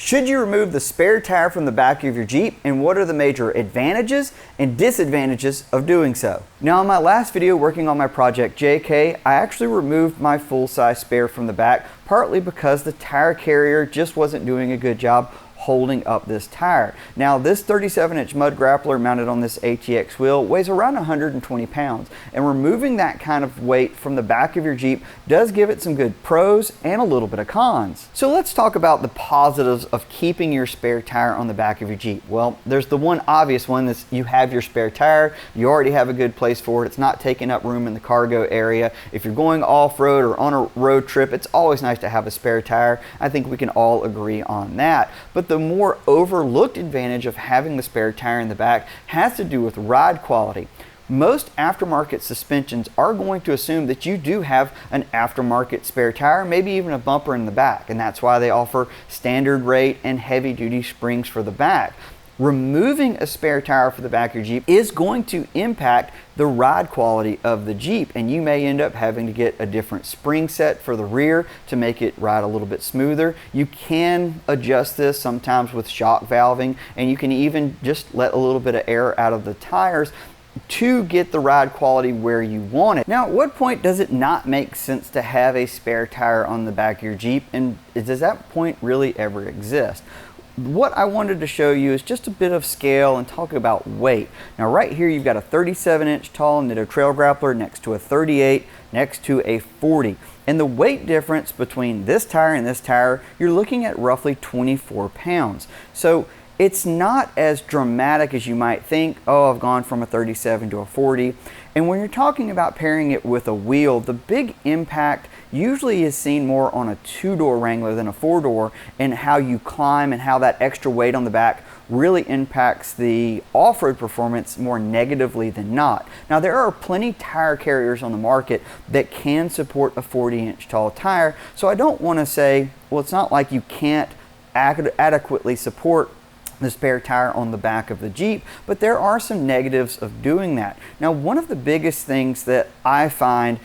Should you remove the spare tire from the back of your Jeep, and what are the major advantages and disadvantages of doing so? Now, in my last video working on my project JK, I actually removed my full-size spare from the back, partly because the tire carrier just wasn't doing a good job holding up this tire. Now, this 37-inch mud grappler mounted on this ATX wheel weighs around 120 pounds, and removing that kind of weight from the back of your Jeep does give it some good pros and a little bit of cons. So let's talk about the positives of keeping your spare tire on the back of your Jeep. Well, there's the one obvious one, that's you have your spare tire, you already have a good place for it, it's not taking up room in the cargo area. If you're going off-road or on a road trip, it's always nice to have a spare tire. I think we can all agree on that. But the more overlooked advantage of having the spare tire in the back has to do with ride quality. Most aftermarket suspensions are going to assume that you do have an aftermarket spare tire, maybe even a bumper in the back, and that's why they offer standard rate and heavy duty springs for the back. Removing a spare tire for the back of your Jeep is going to impact the ride quality of the Jeep, and you may end up having to get a different spring set for the rear to make it ride a little bit smoother. You can adjust this sometimes with shock valving, and you can even just let a little bit of air out of the tires to get the ride quality where you want it. Now, at what point does it not make sense to have a spare tire on the back of your Jeep, and does that point really ever exist? What I wanted to show you is just a bit of scale and talk about weight. Now, right here you've got a 37-inch tall Nitto trail grappler next to a 38, next to a 40. And the weight difference between this tire and this tire, you're looking at roughly 24 pounds. So it's not as dramatic as you might think. Oh, I've gone from a 37 to a 40. And when you're talking about pairing it with a wheel, the big impact usually is seen more on a two-door Wrangler than a four-door, and how you climb and how that extra weight on the back really impacts the off-road performance more negatively than not. Now, there are plenty tire carriers on the market that can support a 40-inch tall tire, so I don't want to say, well, it's not like you can't adequately support the spare tire on the back of the Jeep, but there are some negatives of doing that. Now, one of the biggest things that I find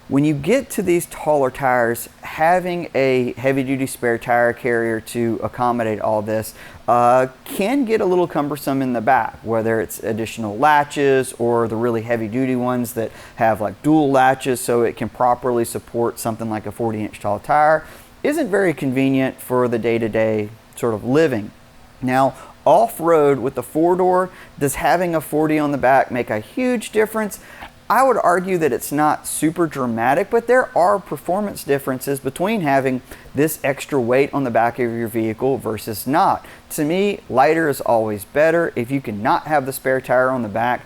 when you get to these taller tires, having a heavy-duty spare tire carrier to accommodate all this can get a little cumbersome in the back, whether it's additional latches or the really heavy-duty ones that have like dual latches so it can properly support something like a 40-inch tall tire isn't very convenient for the day-to-day sort of living. Now, off-road with the four-door, does having a 40 on the back make a huge difference? I would argue that it's not super dramatic, but there are performance differences between having this extra weight on the back of your vehicle versus not. To me, lighter is always better. If you can not have the spare tire on the back,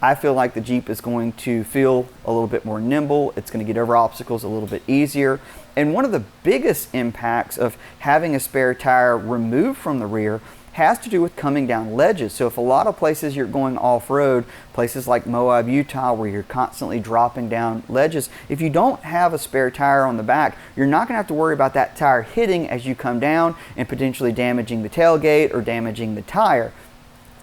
I feel like the Jeep is going to feel a little bit more nimble. It's going to get over obstacles a little bit easier. And one of the biggest impacts of having a spare tire removed from the rear has to do with coming down ledges. So if a lot of places you're going off-road, places like Moab, Utah, where you're constantly dropping down ledges, if you don't have a spare tire on the back, you're not going to have to worry about that tire hitting as you come down and potentially damaging the tailgate or damaging the tire.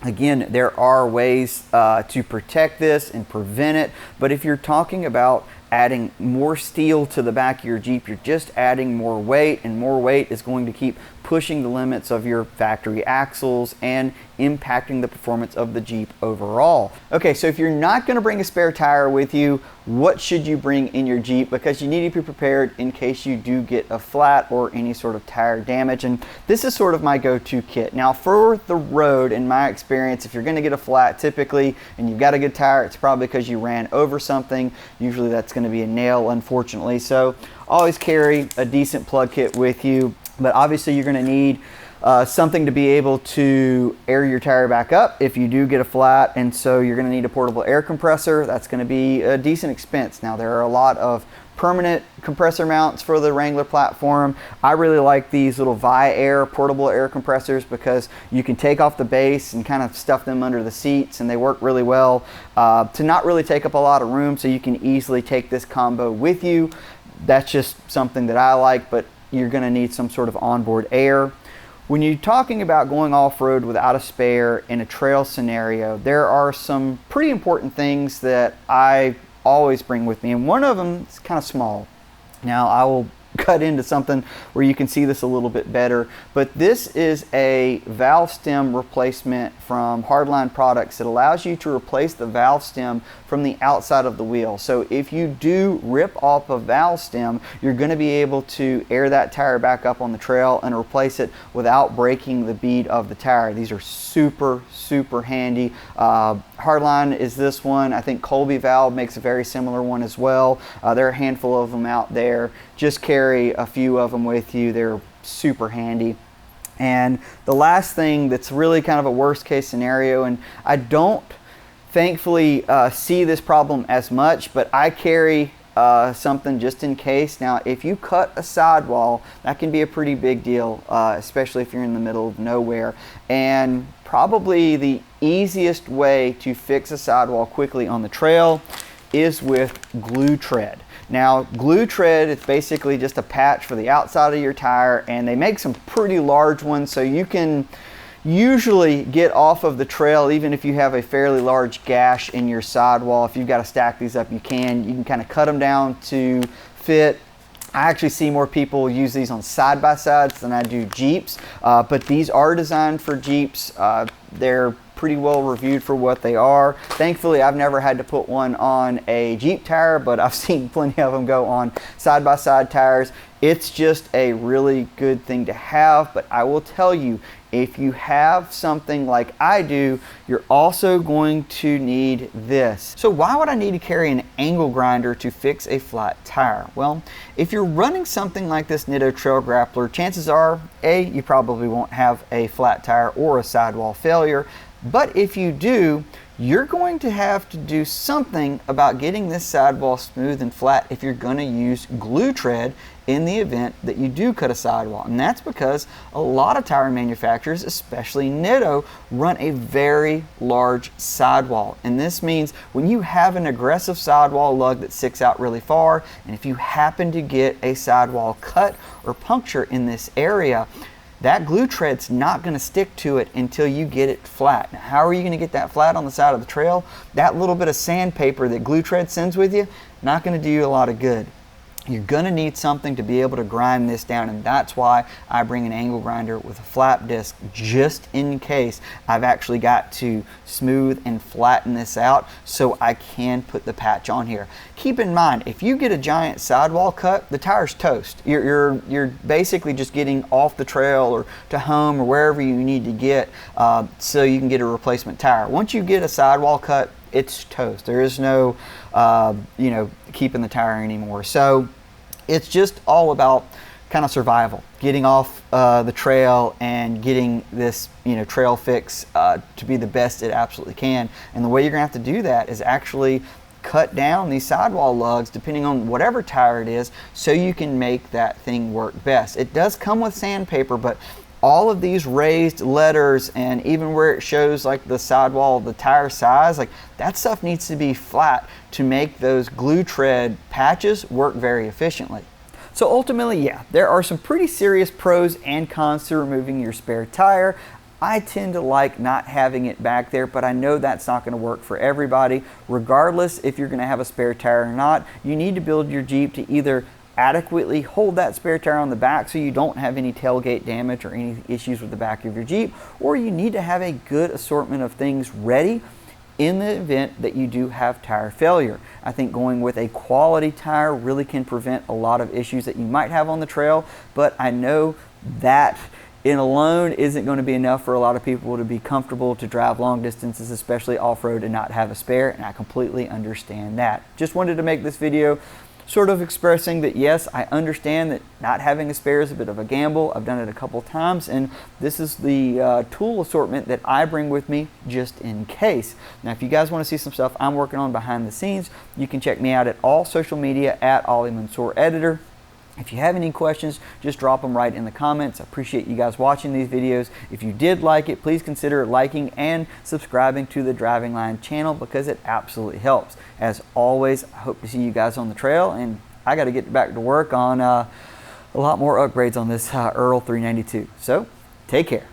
Again, there are ways to protect this and prevent it, but if you're talking about adding more steel to the back of your Jeep, you're just adding more weight, and more weight is going to keep pushing the limits of your factory axles and impacting the performance of the Jeep overall. Okay, so if you're not going to bring a spare tire with you, what should you bring in your Jeep? Because you need to be prepared in case you do get a flat or any sort of tire damage, and this is sort of my go-to kit. Now, for the road, in my experience, if you're going to get a flat typically and you've got a good tire, it's probably because you ran over something. Usually that's going to be a nail, unfortunately. So always carry a decent plug kit with you, but obviously you're going to need something to be able to air your tire back up if you do get a flat, and so you're going to need a portable air compressor. That's going to be a decent expense. Now, there are a lot of permanent compressor mounts for the Wrangler platform. I really like these little Vi-Air portable air compressors because you can take off the base and kind of stuff them under the seats, and they work really well to not really take up a lot of room, so you can easily take this combo with you. That's just something that I like, but you're going to need some sort of onboard air. When you're talking about going off-road without a spare in a trail scenario, there are some pretty important things that I always bring with me, and one of them is kind of small. Now, I will cut into something where you can see this a little bit better. But this is a valve stem replacement from Hardline Products. It allows you to replace the valve stem from the outside of the wheel. So if you do rip off a valve stem, you're going to be able to air that tire back up on the trail and replace it without breaking the bead of the tire. These are super handy. Hardline is this one. I think Colby Valve makes a very similar one as well. There are a handful of them out there. Just carry a few of them with you. They're super handy. And the last thing that's really kind of a worst case scenario, and I don't thankfully see this problem as much, but I carry something just in case. Now, if you cut a sidewall, that can be a pretty big deal, especially if you're in the middle of nowhere. And probably the easiest way to fix a sidewall quickly on the trail is with glue tread. Now, glue tread is basically just a patch for the outside of your tire, and they make some pretty large ones, so you can usually get off of the trail even if you have a fairly large gash in your sidewall. If you've got to stack these up, you can kind of cut them down to fit. I actually see more people use these on side-by-sides than I do Jeeps, but these are designed for Jeeps. They're pretty well reviewed for what they are. Thankfully, I've never had to put one on a Jeep tire, but I've seen plenty of them go on side-by-side tires. It's just a really good thing to have, but I will tell you, if you have something like I do, you're also going to need this. So why would I need to carry an angle grinder to fix a flat tire? Well, if you're running something like this Nitto Trail Grappler, chances are, A, you probably won't have a flat tire or a sidewall failure. But if you do, you're going to have to do something about getting this sidewall smooth and flat if you're going to use glue tread in the event that you do cut a sidewall. And that's because a lot of tire manufacturers, especially Nitto, run a very large sidewall. And this means when you have an aggressive sidewall lug that sticks out really far, and if you happen to get a sidewall cut or puncture in this area, that glue tread's not going to stick to it until you get it flat. Now, how are you going to get that flat on the side of the trail? That little bit of sandpaper that glue tread sends with you, not going to do you a lot of good. You're going to need something to be able to grind this down, and that's why I bring an angle grinder with a flap disc, just in case I've actually got to smooth and flatten this out so I can put the patch on here. Keep in mind, if you get a giant sidewall cut, the tire's toast. You're basically just getting off the trail or to home or wherever you need to get so you can get a replacement tire. Once you get a sidewall cut, it's toast. There is no keeping the tire anymore. So it's just all about kind of survival, getting off the trail and getting this trail fix to be the best it absolutely can. And the way you're gonna have to do that is actually cut down these sidewall lugs depending on whatever tire it is, so you can make that thing work best. It does come with sandpaper, but all of these raised letters and even where it shows like the sidewall, the tire size, like that stuff needs to be flat to make those glue tread patches work very efficiently. So ultimately, yeah, there are some pretty serious pros and cons to removing your spare tire. I tend to like not having it back there, but I know that's not going to work for everybody. Regardless if you're going to have a spare tire or not, you need to build your Jeep to either adequately hold that spare tire on the back so you don't have any tailgate damage or any issues with the back of your Jeep, or you need to have a good assortment of things ready in the event that you do have tire failure. I think going with a quality tire really can prevent a lot of issues that you might have on the trail, but I know that in alone isn't going to be enough for a lot of people to be comfortable to drive long distances, especially off-road, and not have a spare, and I completely understand that. Just wanted to make this video sort of expressing that yes, I understand that not having a spare is a bit of a gamble. I've done it a couple times, and this is the tool assortment that I bring with me just in case. Now, if you guys want to see some stuff I'm working on behind the scenes, you can check me out at all social media at Ollie Mansour Editor. If you have any questions, just drop them right in the comments. I appreciate you guys watching these videos. If you did like it, please consider liking and subscribing to the Driving Line channel because it absolutely helps. As always, I hope to see you guys on the trail, and I got to get back to work on a lot more upgrades on this Earl 392. So, take care.